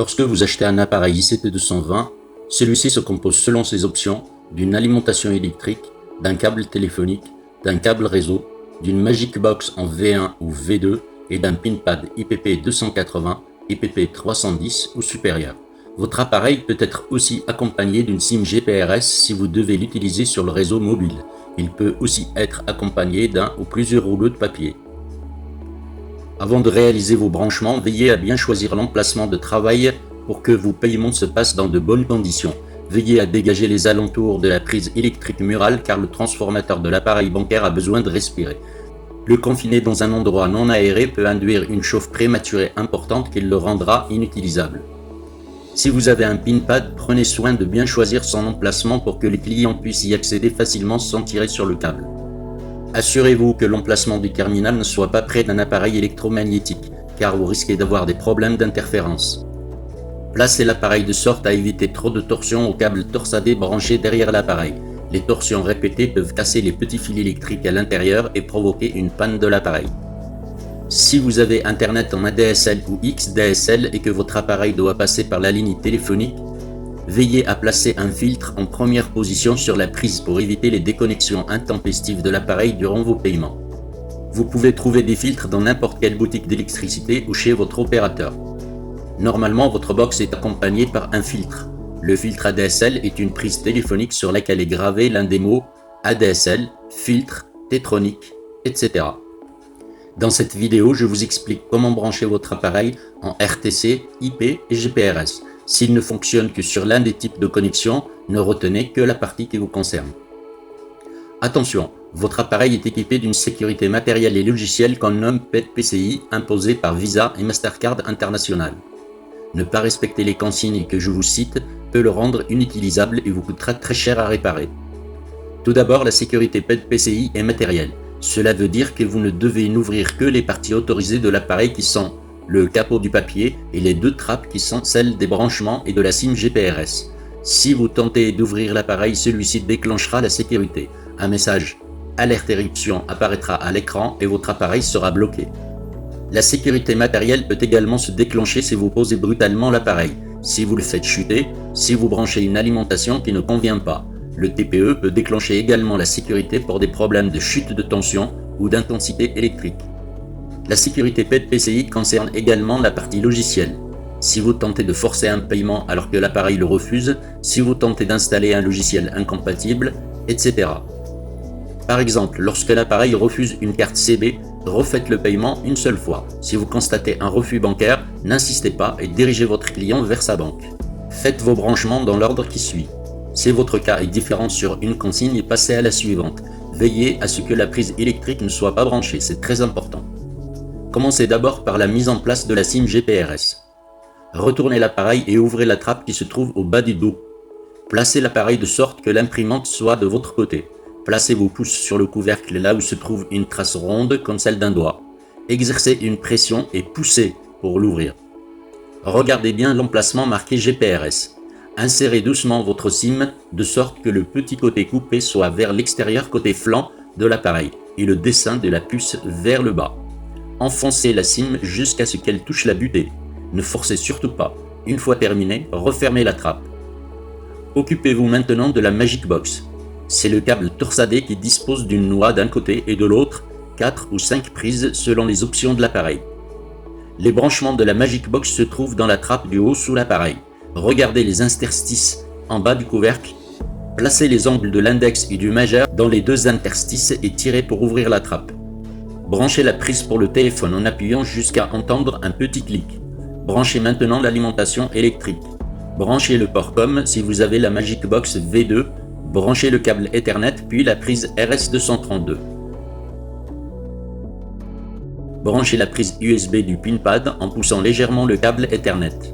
Lorsque vous achetez un appareil ICT220, celui-ci se compose selon ses options d'une alimentation électrique, d'un câble téléphonique, d'un câble réseau, d'une Magic Box en V1 ou V2 et d'un pinpad IPP280, IPP310 ou supérieur. Votre appareil peut être aussi accompagné d'une SIM GPRS si vous devez l'utiliser sur le réseau mobile. Il peut aussi être accompagné d'un ou plusieurs rouleaux de papier. Avant de réaliser vos branchements, veillez à bien choisir l'emplacement de travail pour que vos paiements se passent dans de bonnes conditions. Veillez à dégager les alentours de la prise électrique murale car le transformateur de l'appareil bancaire a besoin de respirer. Le confiner dans un endroit non aéré peut induire une chauffe prématurée importante qui le rendra inutilisable. Si vous avez un pinpad, prenez soin de bien choisir son emplacement pour que les clients puissent y accéder facilement sans tirer sur le câble. Assurez-vous que l'emplacement du terminal ne soit pas près d'un appareil électromagnétique, car vous risquez d'avoir des problèmes d'interférence. Placez l'appareil de sorte à éviter trop de torsions au câble torsadé branché derrière l'appareil. Les torsions répétées peuvent casser les petits fils électriques à l'intérieur et provoquer une panne de l'appareil. Si vous avez Internet en ADSL ou XDSL et que votre appareil doit passer par la ligne téléphonique, veillez à placer un filtre en première position sur la prise pour éviter les déconnexions intempestives de l'appareil durant vos paiements. Vous pouvez trouver des filtres dans n'importe quelle boutique d'électricité ou chez votre opérateur. Normalement, votre box est accompagnée par un filtre. Le filtre ADSL est une prise téléphonique sur laquelle est gravé l'un des mots ADSL, filtre, tétronique, etc. Dans cette vidéo, je vous explique comment brancher votre appareil en RTC, IP et GPRS. S'il ne fonctionne que sur l'un des types de connexion, ne retenez que la partie qui vous concerne. Attention, votre appareil est équipé d'une sécurité matérielle et logicielle qu'on nomme PET-PCI imposée par Visa et Mastercard International. Ne pas respecter les consignes que je vous cite peut le rendre inutilisable et vous coûtera très cher à réparer. Tout d'abord, la sécurité PET-PCI est matérielle. Cela veut dire que vous ne devez n'ouvrir que les parties autorisées de l'appareil qui sont le capot du papier et les deux trappes qui sont celles des branchements et de la SIM GPRS. Si vous tentez d'ouvrir l'appareil, celui-ci déclenchera la sécurité. Un message « Alerte éruption » apparaîtra à l'écran et votre appareil sera bloqué. La sécurité matérielle peut également se déclencher si vous posez brutalement l'appareil, si vous le faites chuter, si vous branchez une alimentation qui ne convient pas. Le TPE peut déclencher également la sécurité pour des problèmes de chute de tension ou d'intensité électrique. La sécurité PET-PCI concerne également la partie logicielle. Si vous tentez de forcer un paiement alors que l'appareil le refuse, si vous tentez d'installer un logiciel incompatible, etc. Par exemple, lorsque l'appareil refuse une carte CB, refaites le paiement une seule fois. Si vous constatez un refus bancaire, n'insistez pas et dirigez votre client vers sa banque. Faites vos branchements dans l'ordre qui suit. Si votre cas est différent sur une consigne, passez à la suivante. Veillez à ce que la prise électrique ne soit pas branchée, c'est très important. Commencez d'abord par la mise en place de la SIM GPRS. Retournez l'appareil et ouvrez la trappe qui se trouve au bas du dos. Placez l'appareil de sorte que l'imprimante soit de votre côté. Placez vos pouces sur le couvercle là où se trouve une trace ronde comme celle d'un doigt. Exercez une pression et poussez pour l'ouvrir. Regardez bien l'emplacement marqué GPRS. Insérez doucement votre SIM de sorte que le petit côté coupé soit vers l'extérieur côté flanc de l'appareil et le dessin de la puce vers le bas. Enfoncez la SIM jusqu'à ce qu'elle touche la butée. Ne forcez surtout pas. Une fois terminé, refermez la trappe. Occupez-vous maintenant de la Magic Box. C'est le câble torsadé qui dispose d'une noix d'un côté et de l'autre, 4 ou 5 prises selon les options de l'appareil. Les branchements de la Magic Box se trouvent dans la trappe du haut sous l'appareil. Regardez les interstices en bas du couvercle. Placez les angles de l'index et du majeur dans les deux interstices et tirez pour ouvrir la trappe. Branchez la prise pour le téléphone en appuyant jusqu'à entendre un petit clic. Branchez maintenant l'alimentation électrique. Branchez le port COM si vous avez la Magic Box V2. Branchez le câble Ethernet puis la prise RS232. Branchez la prise USB du pinpad en poussant légèrement le câble Ethernet.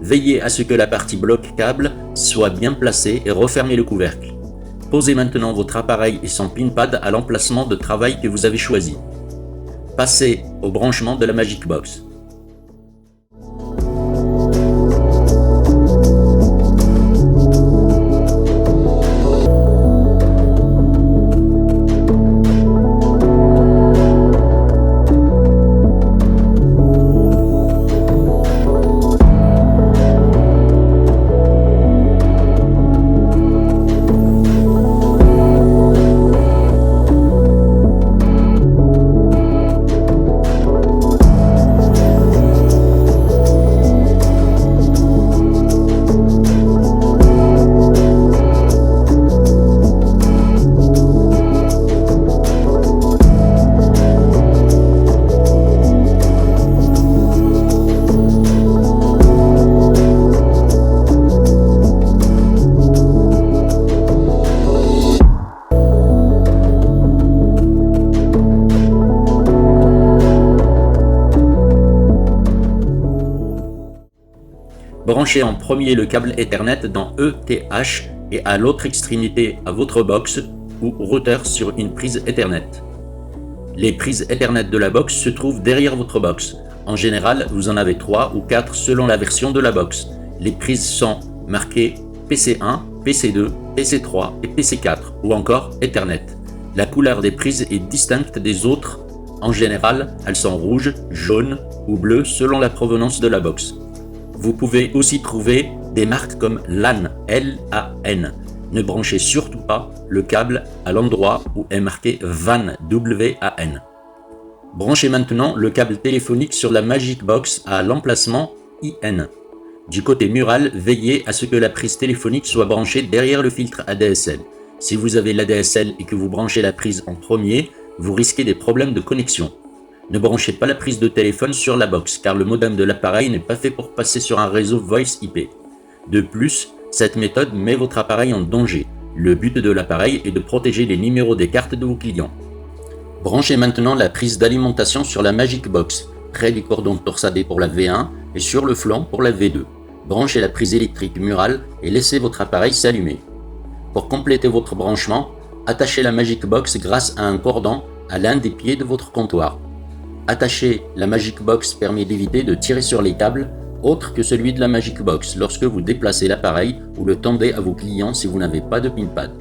Veillez à ce que la partie bloc câble soit bien placée et refermez le couvercle. Posez maintenant votre appareil et son pinpad à l'emplacement de travail que vous avez choisi. Passez au branchement de la Magic Box. Branchez en premier le câble Ethernet dans ETH et à l'autre extrémité à votre box ou routeur sur une prise Ethernet. Les prises Ethernet de la box se trouvent derrière votre box. En général, vous en avez 3 ou 4 selon la version de la box. Les prises sont marquées PC1, PC2, PC3 et PC4 ou encore Ethernet. La couleur des prises est distincte des autres. En général, elles sont rouges, jaunes ou bleues selon la provenance de la box. Vous pouvez aussi trouver des marques comme LAN, L-A-N. Ne branchez surtout pas le câble à l'endroit où est marqué WAN, W-A-N. Branchez maintenant le câble téléphonique sur la Magic Box à l'emplacement IN. Du côté mural, veillez à ce que la prise téléphonique soit branchée derrière le filtre ADSL. Si vous avez l'ADSL et que vous branchez la prise en premier, vous risquez des problèmes de connexion. Ne branchez pas la prise de téléphone sur la box car le modem de l'appareil n'est pas fait pour passer sur un réseau Voice IP. De plus, cette méthode met votre appareil en danger. Le but de l'appareil est de protéger les numéros des cartes de vos clients. Branchez maintenant la prise d'alimentation sur la Magic Box, près du cordon torsadé pour la V1 et sur le flanc pour la V2. Branchez la prise électrique murale et laissez votre appareil s'allumer. Pour compléter votre branchement, attachez la Magic Box grâce à un cordon à l'un des pieds de votre comptoir. Attacher la Magic Box permet d'éviter de tirer sur les câbles autres que celui de la Magic Box lorsque vous déplacez l'appareil ou le tendez à vos clients si vous n'avez pas de pinpad.